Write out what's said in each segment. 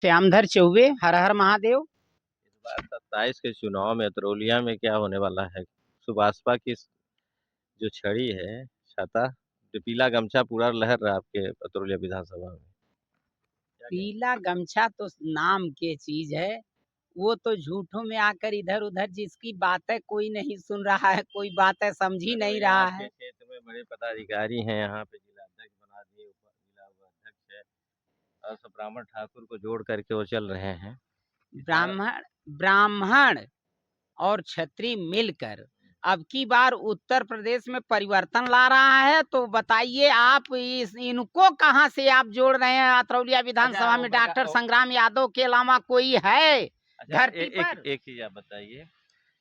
श्यामधर चौबे। हर हर महादेव। इस बार 27 के चुनाव में अतरौलिया में क्या होने वाला है? सुभाषपा की जो छड़ी है, छाता, जो पीला गमछा पूरा लहर रहा है आपके अतरौलिया विधानसभा में, क्या कहेंगे? पीला गमछा तो नाम के चीज है, वो तो झूठों में आकर इधर उधर जिसकी बातें कोई नहीं सुन रहा है, कोई बातें समझ ही नहीं अरे रहा आपके है। क्षेत्र में बड़े पदाधिकारी हैं, यहाँ पे जिला अध्यक्ष बना दिए, जिला उपाध्यक्ष है, और सब ब्राह्मण ठाकुर को जोड़ करके वो चल रहे हैं। ब्राह्मण ब्राह्मण और क्षत्रिय मिलकर अब की बार उत्तर प्रदेश में परिवर्तन ला रहा है, तो बताइए आप इनको कहां से आप जोड़ रहे हैं? अतरौलिया विधानसभा में डॉक्टर संग्राम यादव के अलावा कोई है धरती पर? एक चीज आप बताइए,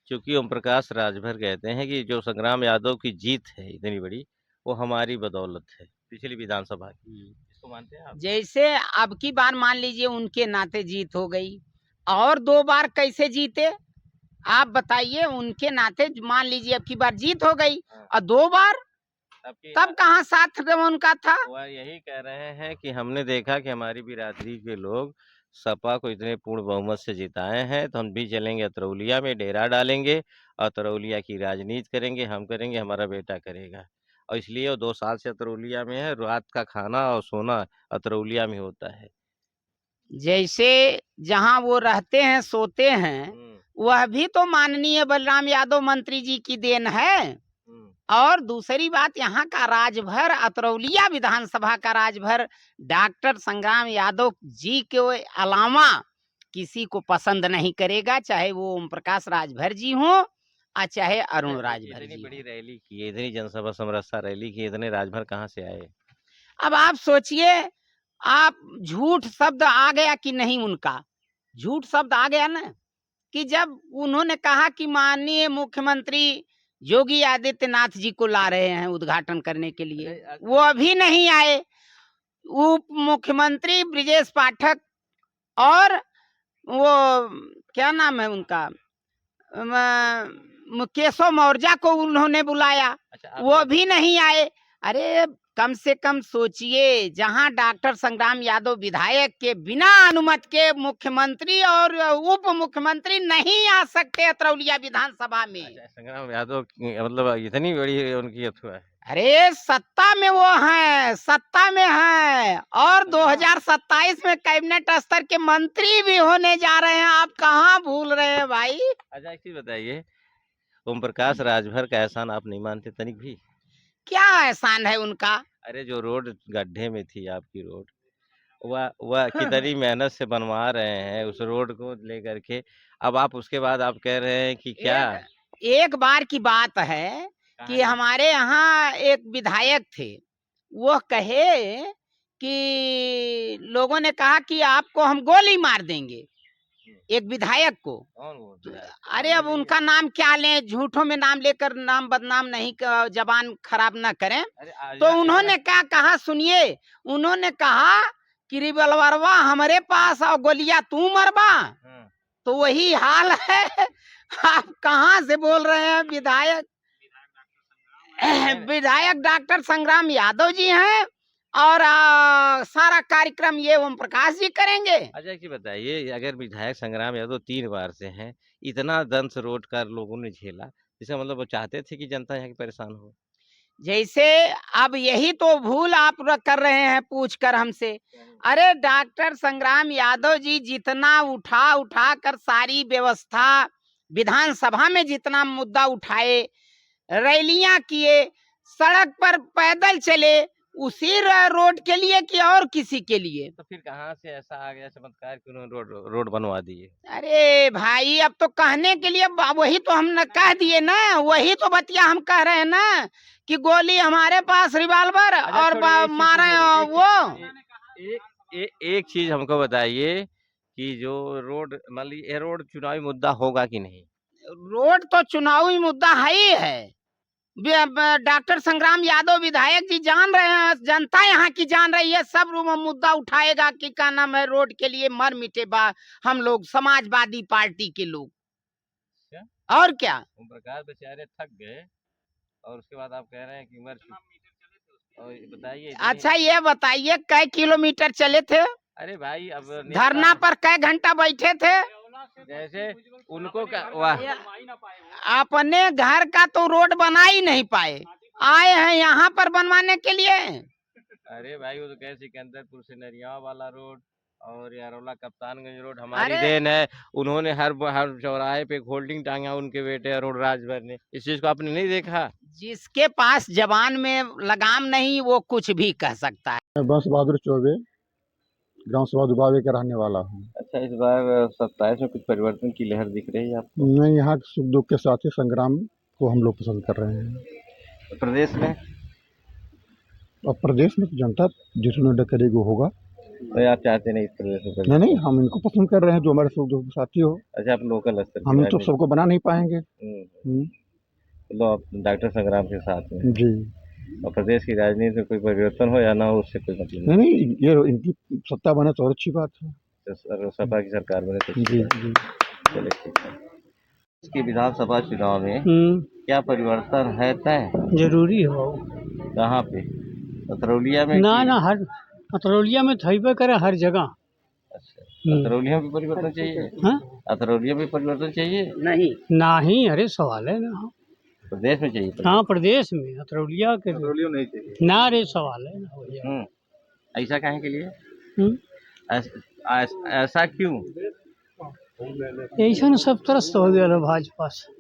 क्योंकि ओम प्रकाश राजभर कहते हैं कि जो संग्राम यादव की जीत है इतनी बड़ी, वो हमारी बदौलत है, पिछली विधानसभा की। इसको मानते हैं आप? जैसे अब की बार मान लीजिए उनके नाते जीत हो गई, और 2 बार कैसे जीते आप बताइए? उनके नाते मान लीजिए अब की बार जीत हो गई, और 2 बार तब कहाँ साथ उनका था? वह यही कह रहे हैं कि हमने देखा कि हमारी बिरादरी के लोग सपा को इतने पूर्ण बहुमत से जिताए हैं, तो हम भी चलेंगे अतरौलिया में, डेरा डालेंगे, अतरौलिया की राजनीति करेंगे, हम करेंगे, हमारा बेटा करेगा। और इसलिए वो 2 साल से अतरौलिया में है, रात का खाना और सोना अतरौलिया में होता है। जैसे जहां वो रहते हैं सोते हैं, वह भी तो माननीय बलराम यादव मंत्री जी की देन है। और दूसरी बात, यहाँ का राजभर, अतरौलिया विधानसभा का राजभर डॉक्टर संग्राम यादव जी के अलावा किसी को पसंद नहीं करेगा, चाहे वो ओम प्रकाश राजभर जी हों और चाहे अरुण राजभर जी। इतनी बड़ी रैली की, इतनी जनसभा समरसता रैली की, इतने राजभर कहाँ से आए? अब आप सोचिए, आप झूठ शब्द आ गया कि नहीं? उनका झूठ शब्द आ गया ना, कि जब उन्होंने कहा कि माननीय मुख्यमंत्री योगी आदित्यनाथ जी को ला रहे हैं उद्घाटन करने के लिए, वो अभी नहीं आए। उप मुख्यमंत्री ब्रिजेश पाठक और वो क्या नाम है उनका, केशव मौर्य को उन्होंने बुलाया, वो भी नहीं आए। अरे कम से कम सोचिए, जहां डॉक्टर संग्राम यादव विधायक के बिना अनुमति के मुख्यमंत्री और उप मुख्यमंत्री नहीं आ सकते अतरौलिया विधानसभा में। संग्राम यादव मतलब इतनी बड़ी उनकी अथवा है। अरे सत्ता में वो हैं, सत्ता में हैं, और 2027 में कैबिनेट स्तर के मंत्री भी होने जा रहे हैं। आप कहाँ भूल रहे हैं भाई? अच्छा एक चीज बताइए, ओम प्रकाश राजभर का एहसान आप नहीं मानते तनिक भी? क्या एहसान है उनका? अरे जो रोड गड्ढे में थी आपकी रोड, वह कितनी मेहनत से बनवा रहे हैं उस रोड को लेकर के, अब आप उसके बाद आप कह रहे हैं कि क्या? एक बार की बात है कि हमारे यहाँ एक विधायक थे, वो कहे कि लोगों ने कहा कि आपको हम गोली मार देंगे, एक विधायक को। अरे अब उनका नाम क्या लें, झूठों में नाम लेकर नाम बदनाम नहीं, जबान खराब ना करें। तो उन्होंने क्या कहा सुनिए, उन्होंने कहा कि रिवॉल्वरवा हमारे पास और गोलियां तू मरबा। तो वही हाल है। आप कहाँ से बोल रहे हैं? विधायक डॉक्टर संग्राम यादव जी हैं, और सारा कार्यक्रम ये ओम प्रकाश जी करेंगे। अच्छा की बताइए, अगर विधायक संग्राम यादव 3 बार से हैं, इतना दंश रोड का लोगों ने झेला, इसका मतलब वो चाहते थे कि जनता यहाँ की परेशान हो? जैसे अब यही तो भूल आप कर रहे हैं पूछ कर हमसे। अरे डॉक्टर संग्राम यादव जी जितना उठा कर सारी व्यवस्था, विधानसभा में जितना मुद्दा उठाए, रैलियां किए, सड़क पर पैदल चले, उसी रोड के लिए कि और किसी के लिए? तो फिर कहाँ से ऐसा आ गया चमत्कार कि उन्होंने रोड बनवा दिए? अरे भाई, अब तो कहने के लिए वही तो हम कह दिए ना, वही तो बतिया हम कह रहे हैं ना, कि गोली हमारे पास, रिवॉल्वर और मारे वो। एक चीज हमको बताइए कि जो रोड, मान लीजिए ये रोड चुनावी मुद्दा होगा कि नहीं? रोड तो चुनावी मुद्दा है ही है। डॉक्टर संग्राम यादव विधायक जी जान रहे हैं, जनता यहाँ की जान रही है, सब मुद्दा उठाएगा कि क्या नाम है, रोड के लिए मर मिटे हम लोग समाजवादी पार्टी के लोग। और क्या? ओम प्रकाश बेचारे थक गए, और उसके बाद आप कह रहे हैं कि मर। और बताइए, अच्छा ये बताइए, कै किलोमीटर चले थे? अरे भाई अब धरना पर कई घंटा बैठे थे। जैसे उनको वाह अपने घर का तो रोड बना ही नहीं पाए, आए हैं यहाँ पर बनवाने के लिए। अरे भाई वो तो कहे सिकंदरपुर से नरिया वाला रोड और यारोला कप्तानगंज रोड हमारी अरे देन है। उन्होंने हर चौराहे पे एक होल्डिंग टांगा उनके बेटे अरुण राजभर ने। इस चीज को आपने नहीं देखा? जिसके पास जबान में लगाम नहीं वो कुछ भी कह सकता है। मैं बंश बहादुर चौबे ग्राम सभा दुबावे का रहने वाला हूँ। अच्छा, इस बार 27 में कुछ परिवर्तन की लहर दिख रही है आपको? मैं यहाँ के सुख दुख के साथी संग्राम को हम लोग पसंद कर रहे हैं। प्रदेश में अब प्रदेश में तो जनता जिसमें करेगी वो होगा। तो आप चाहते नहीं इस प्रदेश में? नहीं नहीं, हम इनको पसंद कर रहे हैं जो हमारे सुख दुख के साथी हो। अच्छा, आप लोकल स्तर हम तो सबको बना नहीं पाएंगे। तो आप डॉक्टर संग्राम के साथ में जी। और प्रदेश की राजनीति में कोई परिवर्तन हो या ना हो उससे कोई मतलब नहीं नहीं, ये इनकी सत्ता बने तो और अच्छी बात है। नहीं, सपा की सरकार बने तो जी जी। चलिए ठीक है। इसके विधानसभा चुनाव में क्या परिवर्तन है तय? जरूरी हो। कहाँ पे? अतरौलिया में? ना ना, हर अतरौलिया में थईबे करे हर जगह। अच्छा, अतरौलिया में परिवर्तन चाहिए? हाँ? अतरौलिया में परिवर्तन चाहिए? नहीं, अरे सवाल है ना। प्रदेश में चाहिए परिवर्तन? हाँ, प्रदेश में अतरौलिया के नहीं चाहिए ना, अरे सवाल है ना भैया। ऐसा काहे के लिए? हम्म। ऐसा क्यों? ऐसा सब त्रस्त हो गया भाजपा से।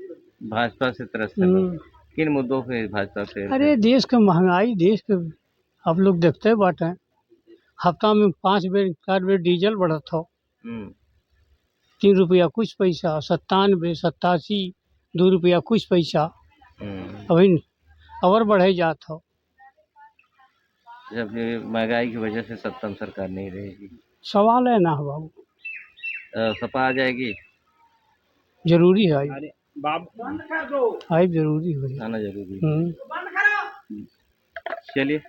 भाजपा से त्रस्त है लोग। किन मुद्दों पे भाजपा से? अरे देश के महंगाई, देश के आप लोग देखते बाटे, हफ्ता में 5 बेर 4 बेर डीजल बढ़त हो। 3 रुपया कुछ पैसा, 97, 87, 2 रुपया कुछ पैसा अभी और बढ़े जात हो। जब ये महंगाई की वजह से सत्ता में सरकार नहीं रहेगी, सवाल है ना बाबू। सपा आ जाएगी? जरूरी है आई जरूरी है, आना जरूरी है। चलिए।